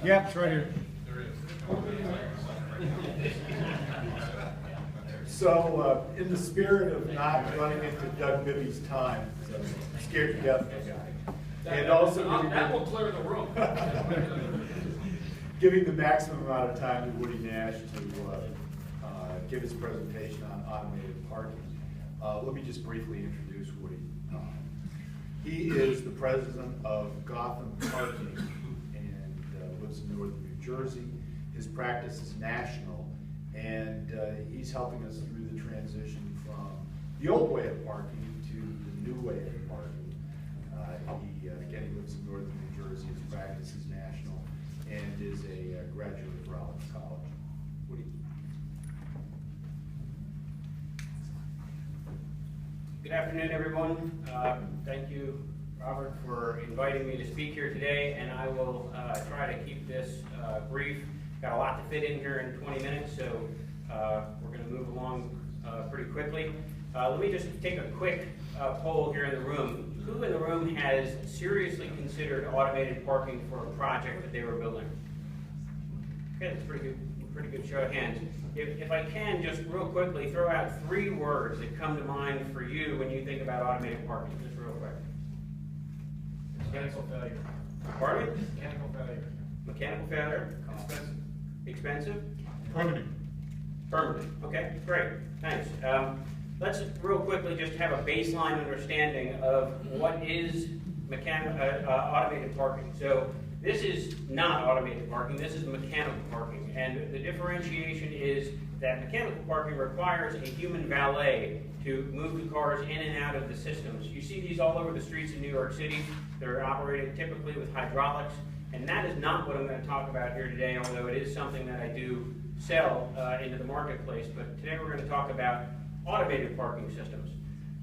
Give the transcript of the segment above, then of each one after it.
Yep, it's right here. So, in the spirit of not running into Doug Bibby's time, so scared to death of the guy, and also that will clear the room. giving the maximum amount of time to Woody Nash to give his presentation on automated parking. Let me just briefly introduce Woody. He is the president of Gotham Parking and lives in northern New Jersey. His practice is national, and he's helping us through the transition from the old way of parking to the new way of parking. Again, he lives in northern New Jersey. His practice is national and is a graduate of Rollins College. Woody. Good afternoon, everyone. Thank you, Robert, for inviting me to speak here today, and I will try to keep this brief. Got a lot to fit in here in 20 minutes, so we're going to move along pretty quickly. Let me just take a quick poll here in the room. Who in the room has seriously considered automated parking for a project that they were building? Okay, that's pretty good show of hands. If I can, just real quickly, throw out 3 words that come to mind for you when you think about automated parking, just real quick. Mechanical failure. Pardon me? Mechanical failure. Mechanical failure. Expensive. Expensive? Permitting. Permitting. Okay, great. Thanks. Let's real quickly just have a baseline understanding of what is automated parking. So this is not automated parking, this is mechanical parking. And the differentiation is that mechanical parking requires a human valet to move the cars in and out of the systems. You see these all over the streets in New York City. They're operated typically with hydraulics. And that is not what I'm going to talk about here today, although it is something that I do sell into the marketplace. But today we're going to talk about automated parking systems.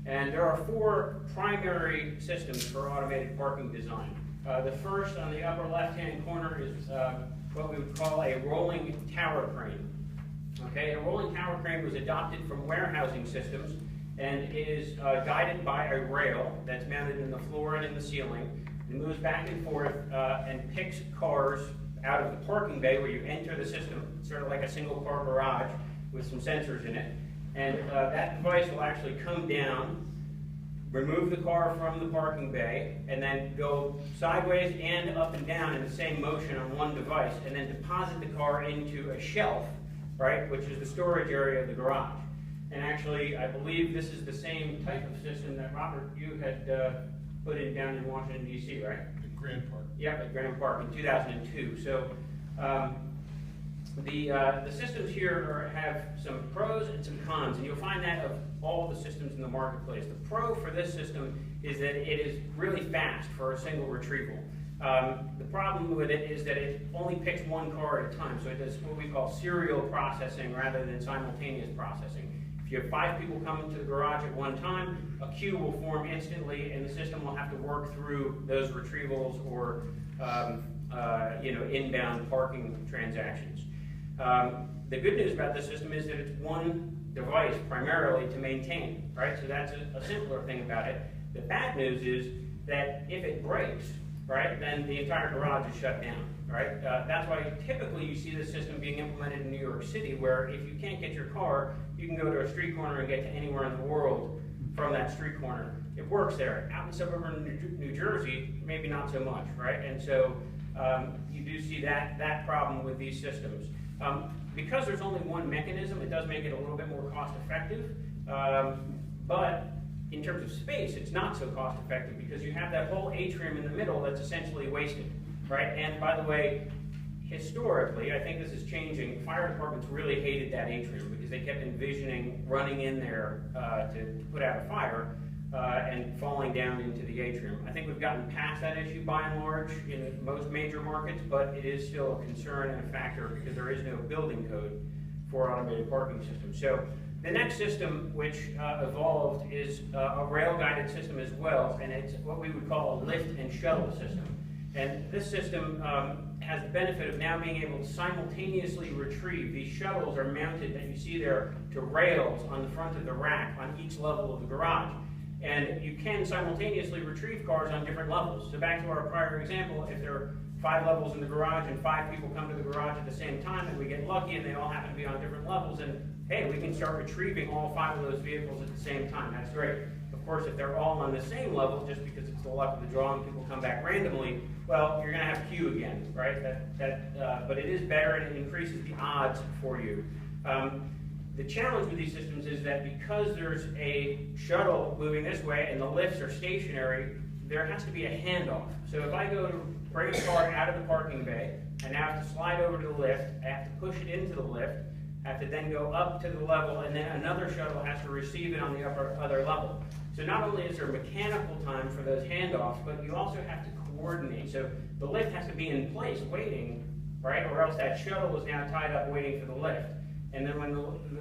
And there are 4 primary systems for automated parking design. The first on the upper left-hand corner is what we would call a rolling tower crane. Okay, a rolling tower crane was adopted from warehousing systems and is guided by a rail that's mounted in the floor and in the ceiling. It moves back and forth and picks cars out of the parking bay where you enter the system, sort of like a single car garage with some sensors in it. And that device will actually come down, remove the car from the parking bay, and then go sideways and up and down in the same motion on one device, and then deposit the car into a shelf, right, which is the storage area of the garage. And actually, I believe this is the same type of system that, Robert, you had put in down in Washington, D.C., right? At Grand Park. Yep, at Grand Park in 2002. So the systems here have some pros and some cons, and you'll find that of all the systems in the marketplace. The pro for this system is that it is really fast for a single retrieval. The problem with it is that it only picks one car at a time, so it does what we call serial processing rather than simultaneous processing. If you have 5 people coming to the garage at one time, a queue will form instantly, and the system will have to work through those retrievals or inbound parking transactions. The good news about this system is that it's one device primarily to maintain, right? So that's a simpler thing about it. The bad news is that if it breaks, right, then the entire garage is shut down, right? That's why typically you see this system being implemented in New York City, where if you can't get your car, you can go to a street corner and get to anywhere in the world from that street corner. It works there. Out in suburban New Jersey, maybe not so much, right? And so you do see that problem with these systems. Because there's only one mechanism, it does make it a little bit more cost effective, but in terms of space, it's not so cost effective because you have that whole atrium in the middle that's essentially wasted, right? And by the way, historically, I think this is changing, fire departments really hated that atrium because they kept envisioning running in there to put out a fire and falling down into the atrium. I think we've gotten past that issue by and large in most major markets, but it is still a concern and a factor because there is no building code for automated parking systems. So the next system which evolved is a rail-guided system as well, and it's what we would call a lift and shuttle system. And this system has the benefit of now being able to simultaneously retrieve. These shuttles are mounted, that you see there, to rails on the front of the rack on each level of the garage. And you can simultaneously retrieve cars on different levels. So back to our prior example, if there are 5 levels in the garage and 5 people come to the garage at the same time and we get lucky and they all happen to be on different levels, and hey, we can start retrieving all 5 of those vehicles at the same time. That's great. Of course, if they're all on the same level, just because it's the luck of the draw and people come back randomly, well, you're going to have queue again, right? But it is better and it increases the odds for you. The challenge with these systems is that because there's a shuttle moving this way and the lifts are stationary, there has to be a handoff. So if I go to bring a car out of the parking bay, I now have to slide over to the lift, I have to push it into the lift, I have to then go up to the level, and then another shuttle has to receive it on the other level. So not only is there mechanical time for those handoffs, but you also have to coordinate. So the lift has to be in place waiting, right? Or else that shuttle is now tied up waiting for the lift. And then when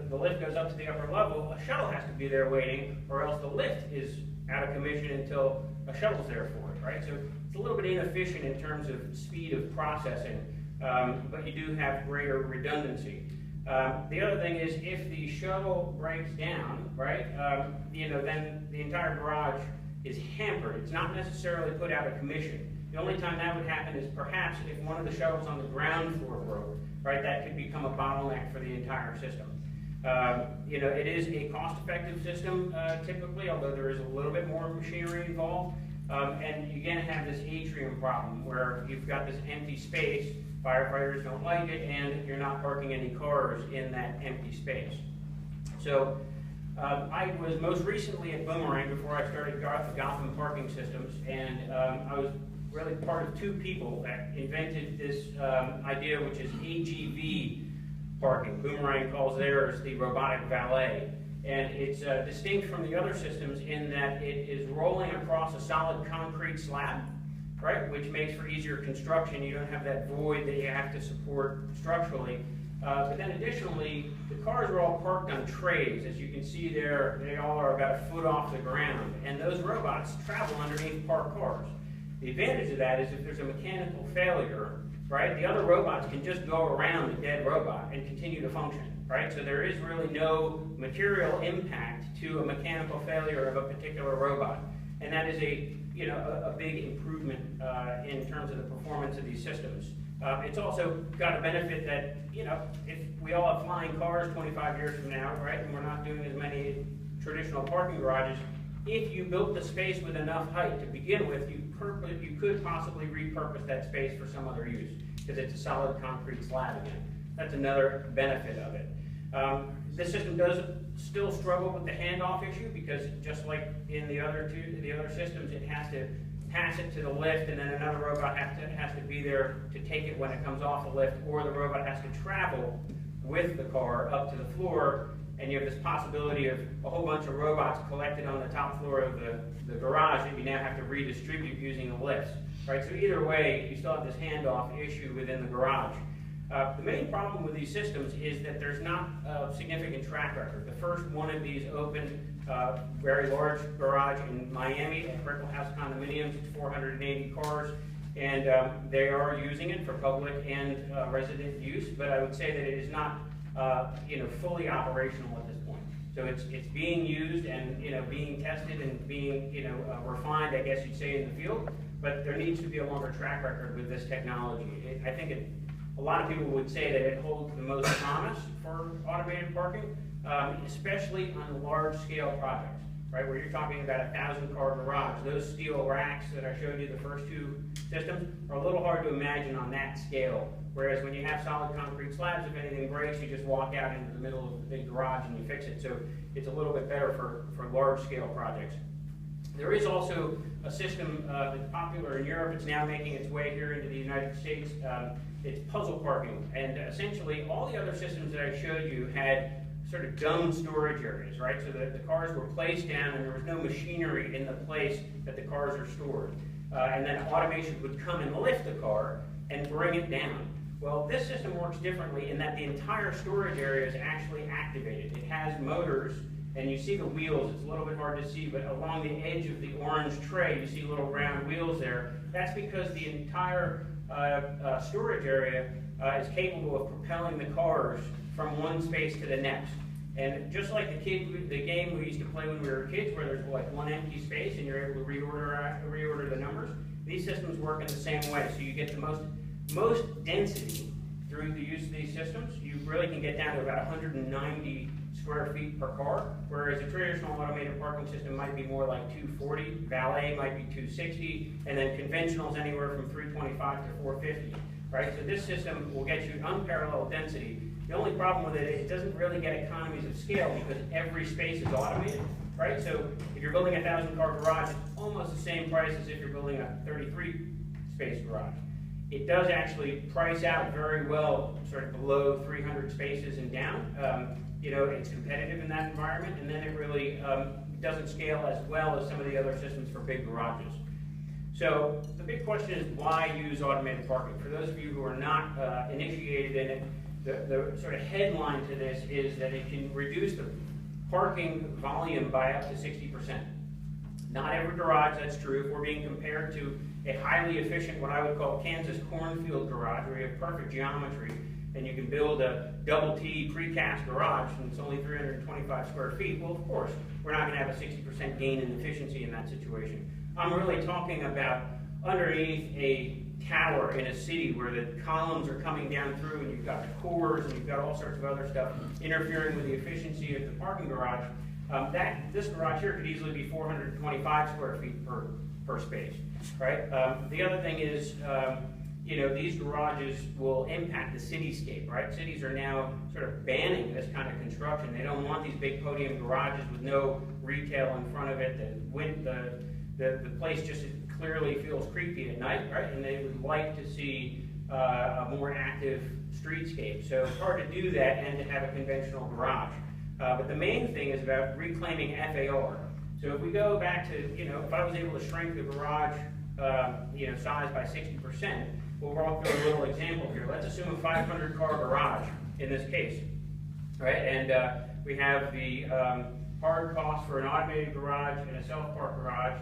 the lift goes up to the upper level, a shuttle has to be there waiting, or else the lift is out of commission until a shuttle's there for it, right? So it's a little bit inefficient in terms of speed of processing, but you do have greater redundancy. The other thing is if the shuttle breaks down, right, then the entire garage is hampered. It's not necessarily put out of commission. The only time that would happen is perhaps if one of the shuttles on the ground floor broke, right, that could become a bottleneck for the entire system. It is a cost-effective system typically, although there is a little bit more machinery involved. And you're going to have this atrium problem where you've got this empty space, firefighters don't like it, and you're not parking any cars in that empty space. So I was most recently at Boomerang before I started Gotham parking systems, and I was really part of 2 people that invented this idea, which is AGV parking. Boomerang calls theirs the Robotic Valet. And it's distinct from the other systems in that it is rolling across a solid concrete slab, right, which makes for easier construction. You don't have that void that you have to support structurally. But then additionally, the cars are all parked on trays. As you can see there, they all are about a foot off the ground. And those robots travel underneath parked cars. The advantage of that is if there's a mechanical failure, right, the other robots can just go around the dead robot and continue to function, right? So there is really no material impact to a mechanical failure of a particular robot. And that is a big improvement in terms of the performance of these systems. It's also got a benefit that, if we all have flying cars 25 years from now, right, and we're not doing as many traditional parking garages, if you built the space with enough height to begin with, you could possibly repurpose that space for some other use, because it's a solid concrete slab again. That's another benefit of it. This system does still struggle with the handoff issue, because just like in the other systems, it has to pass it to the lift, and then another robot has to be there to take it when it comes off the lift, or the robot has to travel with the car up to the floor. And you have this possibility of a whole bunch of robots collected on the top floor of the garage that you now have to redistribute using the lifts, right? So either way, you still have this handoff issue within the garage. The main problem with these systems is that there's not a significant track record. The first one of these opened very large garage in Miami at Brickell House Condominiums. It's 480 cars, and they are using it for public and resident use, but I would say that it is not fully operational at this point. So it's being used and being tested and being refined, I guess you'd say, in the field. But there needs to be a longer track record with this technology. I think a lot of people would say that it holds the most promise for automated parking, especially on large-scale projects, right? Where you're talking about a 1,000-car garage. Those steel racks that I showed you, the first 2 systems, are a little hard to imagine on that scale. Whereas when you have solid concrete slabs, if anything breaks, you just walk out into the middle of the big garage and you fix it. So it's a little bit better for large-scale projects. There is also a system that's popular in Europe. It's now making its way here into the United States. It's puzzle parking. And essentially, all the other systems that I showed you had sort of dumb storage areas, right? So that the cars were placed down and there was no machinery in the place that the cars are stored. And then automation would come and lift the car and bring it down. Well, this system works differently in that the entire storage area is actually activated. It has motors, and you see the wheels. It's a little bit hard to see, but along the edge of the orange tray, you see little round wheels there. That's because the entire storage area is capable of propelling the cars from one space to the next. And just like the game we used to play when we were kids, where there's like one empty space and you're able to reorder the numbers, these systems work in the same way. So you get the most density through the use of these systems. You really can get down to about 190 square feet per car, whereas a traditional automated parking system might be more like 240, valet might be 260, and then conventional is anywhere from 325 to 450, right? So this system will get you unparalleled density. The only problem with it is it doesn't really get economies of scale because every space is automated, right? So if you're building a 1,000-car garage, it's almost the same price as if you're building a 33-space garage. It does actually price out very well, sort of below 300 spaces and down. You know, it's competitive in that environment, and then it really doesn't scale as well as some of the other systems for big garages. So the big question is, why use automated parking? For those of you who are not initiated in it, the sort of headline to this is that it can reduce the parking volume by up to 60%. Not every garage, that's true. If we're being compared to a highly efficient, what I would call Kansas cornfield garage, where you have perfect geometry, and you can build a double T precast garage, and it's only 325 square feet, well, of course, we're not going to have a 60% gain in efficiency in that situation. I'm really talking about underneath a tower in a city where the columns are coming down through, and you've got the cores, and you've got all sorts of other stuff interfering with the efficiency of the parking garage. This garage here could easily be 425 square feet per space, right? The other thing is, you know, these garages will impact the cityscape, right? Cities are now sort of banning this kind of construction. They don't want these big podium garages with no retail in front of it. The place just clearly feels creepy at night, right? And they would like to see a more active streetscape. So it's hard to do that and to have a conventional garage. But the main thing is about reclaiming FAR. So if we go back to, you know, if I was able to shrink the garage, you know, size by 60%, we'll walk through a little example here. Let's assume a 500-car garage in this case, right? And we have the hard cost for an automated garage and a self-park garage.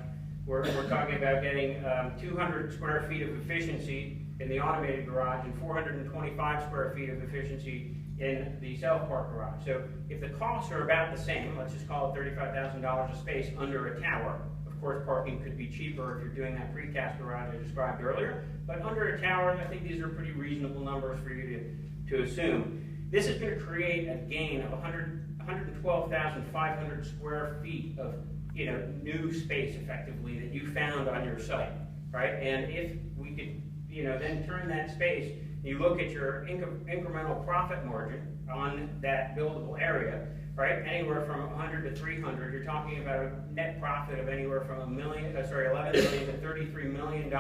We're talking about getting 200 square feet of efficiency in the automated garage and 425 square feet of efficiency in the self-park garage. So if the costs are about the same, let's just call it $35,000 a space under a tower. Of course, parking could be cheaper if you're doing that precast garage I described earlier, but under a tower, I think these are pretty reasonable numbers for you to assume. This is going to create a gain of 112,500 square feet of, you know, new space effectively that you found on your site, right? And if we could, you know, then turn that space, you look at your incremental profit margin on that buildable area, right? Anywhere from 100 to 300, you're talking about a net profit of anywhere from $11 million to $33 million,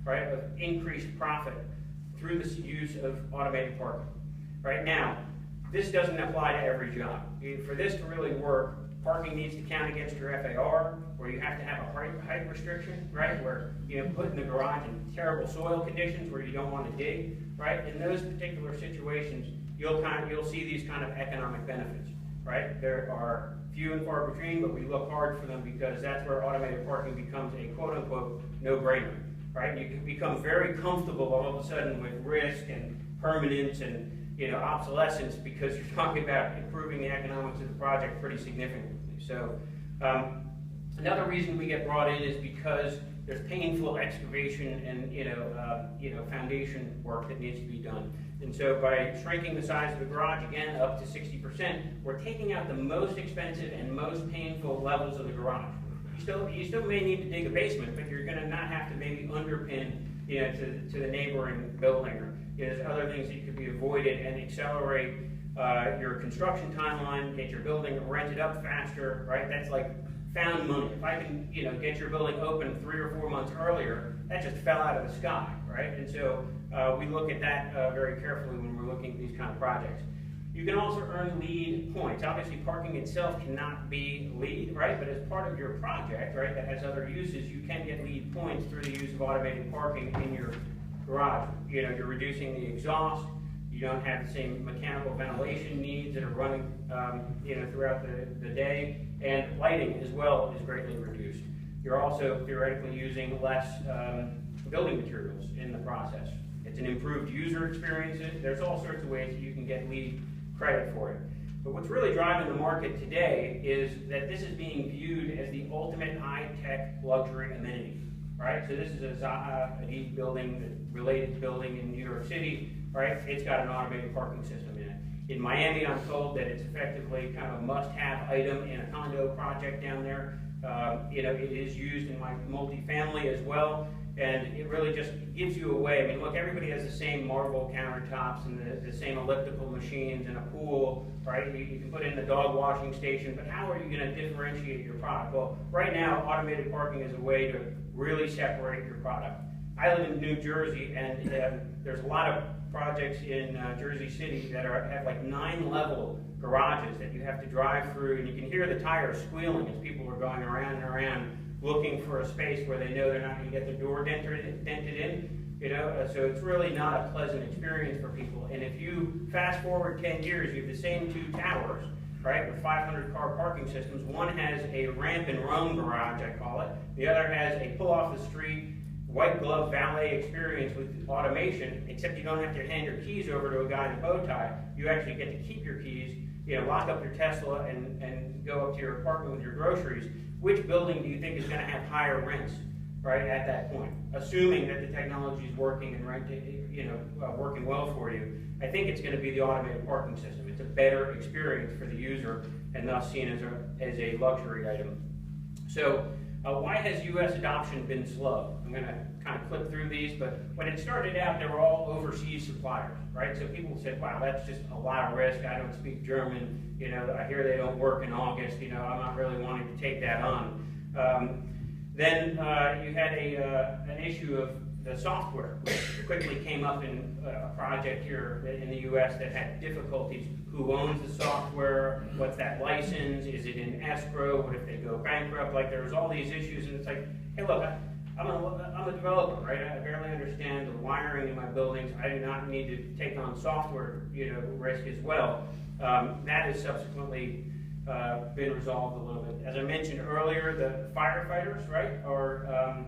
right, of increased profit through the use of automated parking. Right now, this doesn't apply to every job. For this to really work, parking needs to count against your FAR, where you have to have a height restriction, right? Where you put in the garage in terrible soil conditions where you don't want to dig, right? In those particular situations, you'll see these kind of economic benefits, right? There are few and far between, but we look hard for them because that's where automated parking becomes a quote-unquote no-brainer, right? You can become very comfortable all of a sudden with risk and permanence and, you know, obsolescence because you're talking about improving the economics of the project pretty significantly. So another reason we get brought in is because there's painful excavation and foundation work that needs to be done. And so by shrinking the size of the garage again up to 60%, we're taking out the most expensive and most painful levels of the garage. You still may need to dig a basement, but you're going to not have to maybe underpin, you know, to the neighboring building. Or, you know, there's other things that could be avoided and accelerate your construction timeline, get your building rented up faster, right? That's like found money. If I can, you know, get your building open 3 or 4 months earlier, that just fell out of the sky, right? And so we look at that very carefully when we're looking at these kind of projects. You can also earn LEED points. Obviously, parking itself cannot be LEED, right? But as part of your project, right, that has other uses, you can get LEED points through the use of automated parking in your garage. You know, you're reducing the exhaust. You don't have the same mechanical ventilation needs that are running, you know, throughout the day, and lighting as well is greatly reduced. You're also theoretically using less building materials in the process. It's an improved user experience. There's all sorts of ways that you can get LEED credit for it. But what's really driving the market today is that this is being viewed as the ultimate high-tech luxury amenity, right? So this is a Zaha Hadid building, a related building in New York City, right? It's got an automated parking system in it. In Miami, I'm told that it's effectively kind of a must-have item in a condo project down there. You know, it is used in my multifamily as well, and it really just gives you a way. I mean, look, everybody has the same marble countertops and the same elliptical machines and a pool, right? You can put in the dog washing station, but how are you going to differentiate your product? Well, right now, automated parking is a way to really separate your product. I live in New Jersey, and there's a lot of projects in Jersey City that have like 9-level garages that you have to drive through, and you can hear the tires squealing as people are going around and around looking for a space where they know they're not going to get their door dented in. You know, so it's really not a pleasant experience for people. And if you fast forward 10 years, you have the same 2 towers, right, with 500-car parking systems. One has a ramp and roam garage, I call it. The other has a pull off the street, white glove valet experience with automation, except you don't have to hand your keys over to a guy in a bow tie. You actually get to keep your keys, you know, lock up your Tesla and go up to your apartment with your groceries. Which building do you think is going to have higher rents, right, at that point? Assuming that the technology is working and working well for you, I think it's going to be the automated parking system. It's a better experience for the user and thus seen as a luxury item. So why has U.S. adoption been slow? I'm going to kind of clip through these, but when it started out, they were all overseas suppliers, right? So people said, wow, that's just a lot of risk. I don't speak German. You know, I hear they don't work in August. You know, I'm not really wanting to take that on. Then you had an issue of the software, which quickly came up in a project here in the U.S. that had difficulties. Who owns the software? What's that license? Is it in escrow? What if they go bankrupt? Like, there was all these issues, and it's like, hey, look, I'm a developer, right? I barely understand the wiring in my buildings. I do not need to take on software, risk as well. That has subsequently been resolved a little bit. As I mentioned earlier, the firefighters, right, or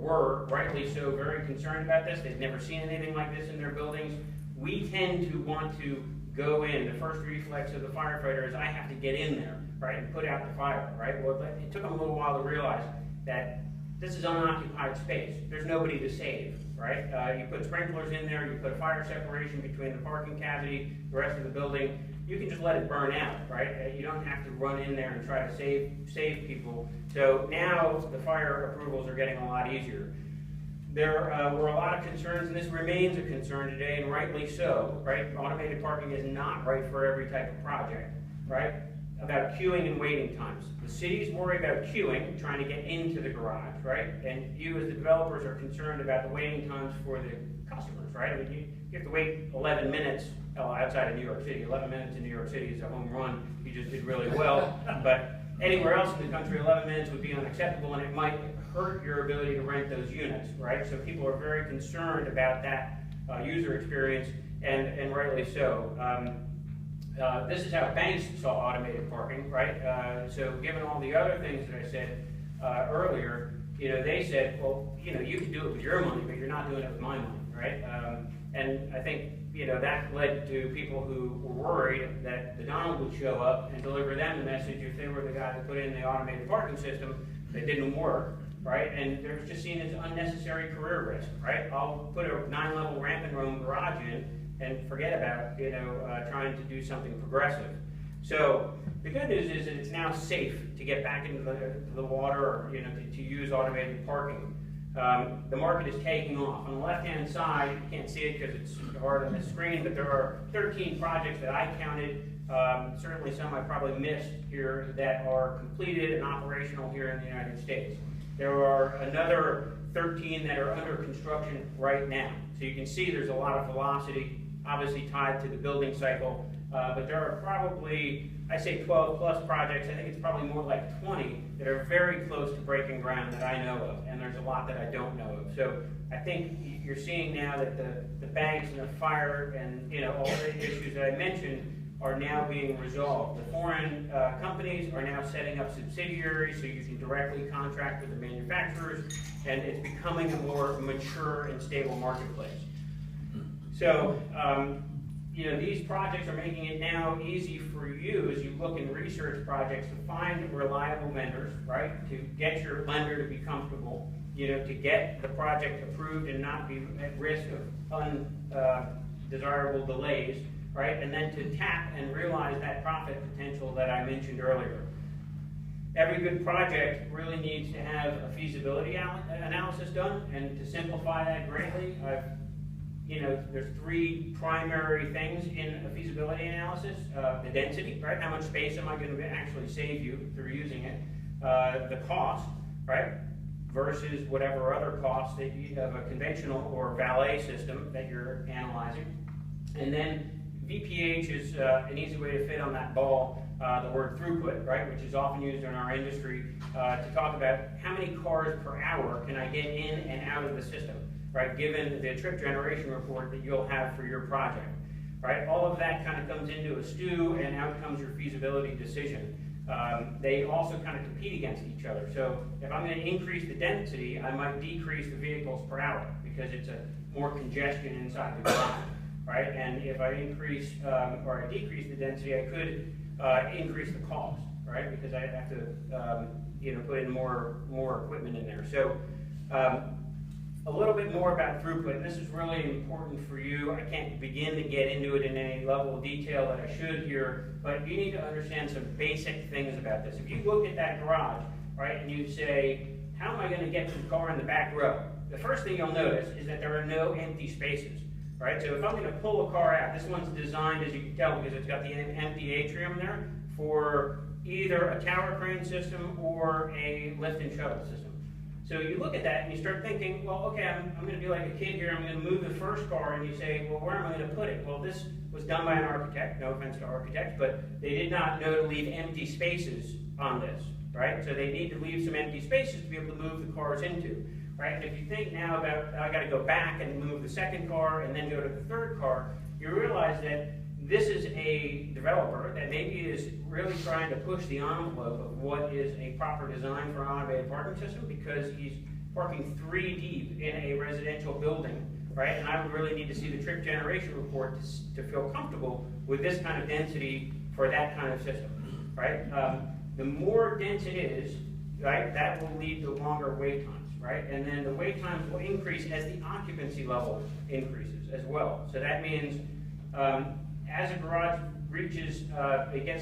were rightly so very concerned about this. They've never seen anything like this in their buildings. We tend to want to go in. The first reflex of the firefighter is I have to get in there, right, and put out the fire, right? Well, it took them a little while to realize that this is unoccupied space. There's nobody to save, right? You put sprinklers in there, you put a fire separation between the parking cavity, the rest of the building. You can just let it burn out, right? You don't have to run in there and try to save people. So now the fire approvals are getting a lot easier. There were a lot of concerns, and this remains a concern today, and rightly so, right? Automated parking is not right for every type of project, right? About queuing and waiting times. The cities worry about queuing, trying to get into the garage, right? And you as the developers are concerned about the waiting times for the customers, right? I mean, you have to wait 11 minutes outside of New York City. 11 minutes in New York City is a home run. You just did really well. But anywhere else in the country, 11 minutes would be unacceptable, and it might hurt your ability to rent those units, right? So people are very concerned about that user experience, and rightly so. This is how banks saw automated parking, right? So given all the other things that I said earlier, they said, well, you can do it with your money, but you're not doing it with my money, right? And I think, that led to people who were worried that the Donald would show up and deliver them the message if they were the guy that put in the automated parking system that didn't work, right? And they're just seen as unnecessary career risk, right? I'll put a 9-level ramp and roam garage in and forget about, trying to do something progressive. So the good news is that it's now safe to get back into the water, or, to use automated parking. The market is taking off. On the left-hand side, you can't see it because it's hard on the screen, but there are 13 projects that I counted, certainly some I probably missed here, that are completed and operational here in the United States. There are another 13 that are under construction right now. So you can see there's a lot of velocity, obviously tied to the building cycle, but there are probably, I say 12 plus projects. I think it's probably more like 20 that are very close to breaking ground that I know of, and there's a lot that I don't know of. So I think you're seeing now that the banks and the fire and all the issues that I mentioned are now being resolved. The foreign companies are now setting up subsidiaries so you can directly contract with the manufacturers, and it's becoming a more mature and stable marketplace. So these projects are making it now easy for you as you look in research projects to find reliable vendors, right? To get your lender to be comfortable, to get the project approved and not be at risk of undesirable delays, right? And then to tap and realize that profit potential that I mentioned earlier. Every good project really needs to have a feasibility analysis done, and to simplify that greatly, there's three primary things in a feasibility analysis. The density, right? How much space am I going to actually save you through using it? The cost, right? Versus whatever other costs that you have a conventional or valet system that you're analyzing. And then VPH is an easy way to fit on that ball the word throughput, right, which is often used in our industry to talk about how many cars per hour can I get in and out of the system, right, given the trip generation report that you'll have for your project, right? All of that kind of comes into a stew, and out comes your feasibility decision. They also kind of compete against each other. So if I'm going to increase the density, I might decrease the vehicles per hour because it's a more congestion inside the garage, right? And if I increase or I decrease the density, I could increase the cost, right? Because I have to put in more equipment in there. So a little bit more about throughput, and this is really important for you. I can't begin to get into it in any level of detail that I should here, but you need to understand some basic things about this. If you look at that garage, right, and you say, how am I going to get to the car in the back row? The first thing you'll notice is that there are no empty spaces, right? So if I'm going to pull a car out, this one's designed, as you can tell, because it's got the empty atrium there, for either a tower crane system or a lift and shuttle system. So you look at that and you start thinking, well, okay, I'm going to be like a kid here. I'm going to move the first car, and you say, well, where am I going to put it? Well, this was done by an architect. No offense to architects, but they did not know to leave empty spaces on this, right? So they need to leave some empty spaces to be able to move the cars into, right? And if you think now about, I got to go back and move the second car and then go to the third car, you realize that this is a developer that maybe is really trying to push the envelope of what is a proper design for an automated parking system, because he's parking 3 deep in a residential building, right? And I would really need to see the trip generation report to feel comfortable with this kind of density for that kind of system, right? The more dense it is, right, that will lead to longer wait times, right? And then the wait times will increase as the occupancy level increases as well. So that means as a garage reaches,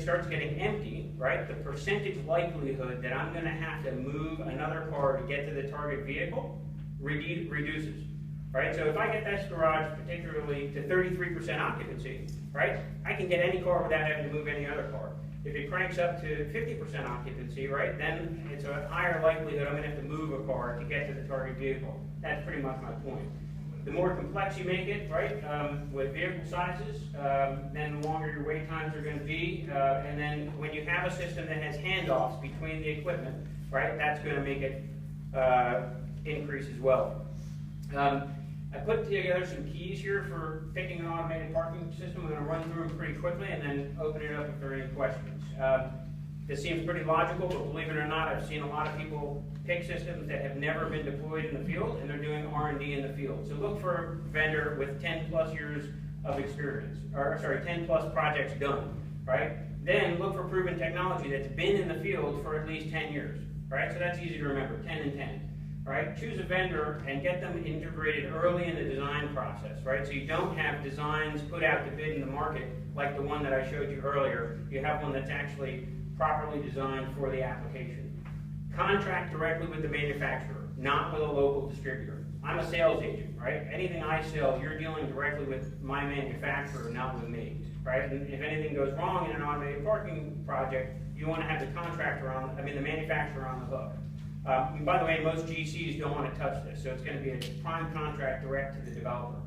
starts getting empty, right, the percentage likelihood that I'm going to have to move another car to get to the target vehicle reduces, right? So if I get this garage particularly to 33% occupancy, right, I can get any car without having to move any other car. If it cranks up to 50% occupancy, right, then it's a higher likelihood I'm going to have to move a car to get to the target vehicle. That's pretty much my point. The more complex you make it, right, with vehicle sizes, then the longer your wait times are going to be. And then when you have a system that has handoffs between the equipment, right, that's going to make it increase as well. I put together some keys here for picking an automated parking system. I'm going to run through them pretty quickly and then open it up if there are any questions. This seems pretty logical, but believe it or not, I've seen a lot of people pick systems that have never been deployed in the field, and they're doing R&D in the field. So look for a vendor with 10 plus years of experience, or sorry, 10 plus projects done, right? Then look for proven technology that's been in the field for at least 10 years, right? So that's easy to remember, 10 and 10, right? Choose a vendor and get them integrated early in the design process, right? So you don't have designs put out to bid in the market like the one that I showed you earlier. You have one that's actually properly designed for the application. Contract directly with the manufacturer, not with a local distributor. I'm a sales agent, right? Anything I sell, you're dealing directly with my manufacturer, not with me, right? And if anything goes wrong in an automated parking project, you want to have the the manufacturer on the hook. And by the way, most GCs don't want to touch this, so it's going to be a prime contract direct to the developer.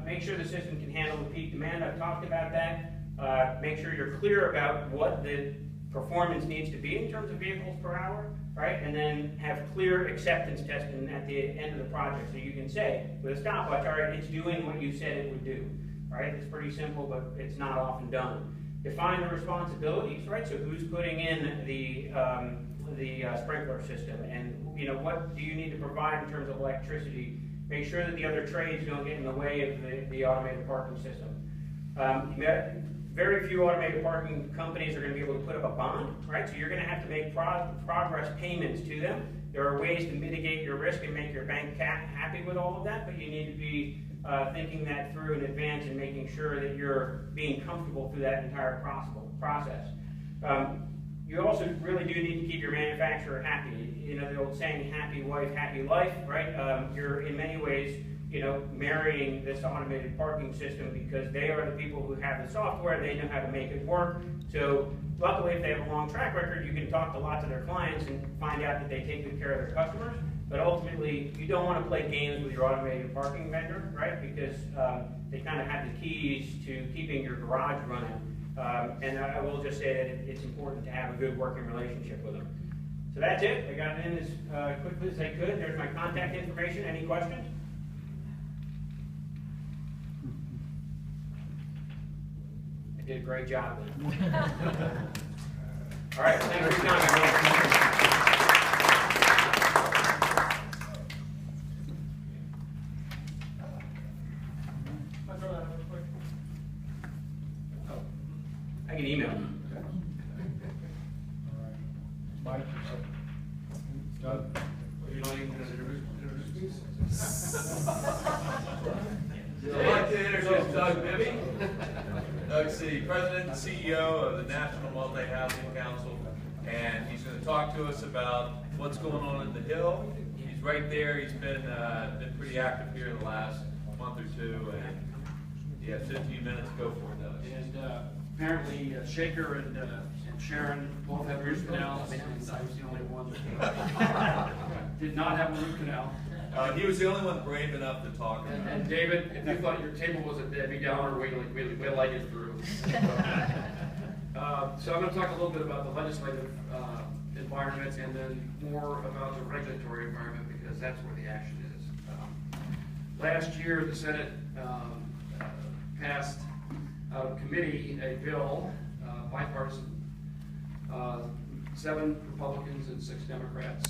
Make sure the system can handle the peak demand. I've talked about that. Make sure you're clear about what the performance needs to be in terms of vehicles per hour, right? And then have clear acceptance testing at the end of the project. So you can say, with a stopwatch, all right, it's doing what you said it would do, right? It's pretty simple, but it's not often done. Define the responsibilities, right? So who's putting in the sprinkler system, and what do you need to provide in terms of electricity? Make sure that the other trades don't get in the way of the automated parking system. Very few automated parking companies are going to be able to put up a bond, right? So you're going to have to make progress payments to them. There are ways to mitigate your risk and make your bank happy with all of that, but you need to be thinking that through in advance and making sure that you're being comfortable through that entire process. You also really do need to keep your manufacturer happy. You know, the old saying, happy wife, happy life, right? You're in many ways, you know, marrying this automated parking system because they are the people who have the software, they know how to make it work. So luckily, if they have a long track record, you can talk to lots of their clients and find out that they take good care of their customers. But ultimately, you don't want to play games with your automated parking vendor, right? Because they kind of have the keys to keeping your garage running. And I will just say that it's important to have a good working relationship with them. So that's it. I got it in as quickly as I could. There's my contact information. Any questions? I did a great job then. All right, thanks for your time. I can email them. Mike? Doug? You're not even going to introduce I'd like to introduce Doug Bibby. Doug's the President and CEO of the National Multi-Housing Council, and he's going to talk to us about what's going on in the Hill. He's right there. He's been pretty active here the last month or two, and he has 15 minutes to go for it, Doug. And apparently Shaker and Sharon both have root canals, and I was the only one that did not have a root canal. He was the only one brave enough to talk. And David, if you thought your table was a Debbie Downer, we'll like it through. So I'm going to talk a little bit about the legislative environment and then more about the regulatory environment because that's where the action is. Last year, the Senate passed out of committee a bill, bipartisan, 7 Republicans and 6 Democrats.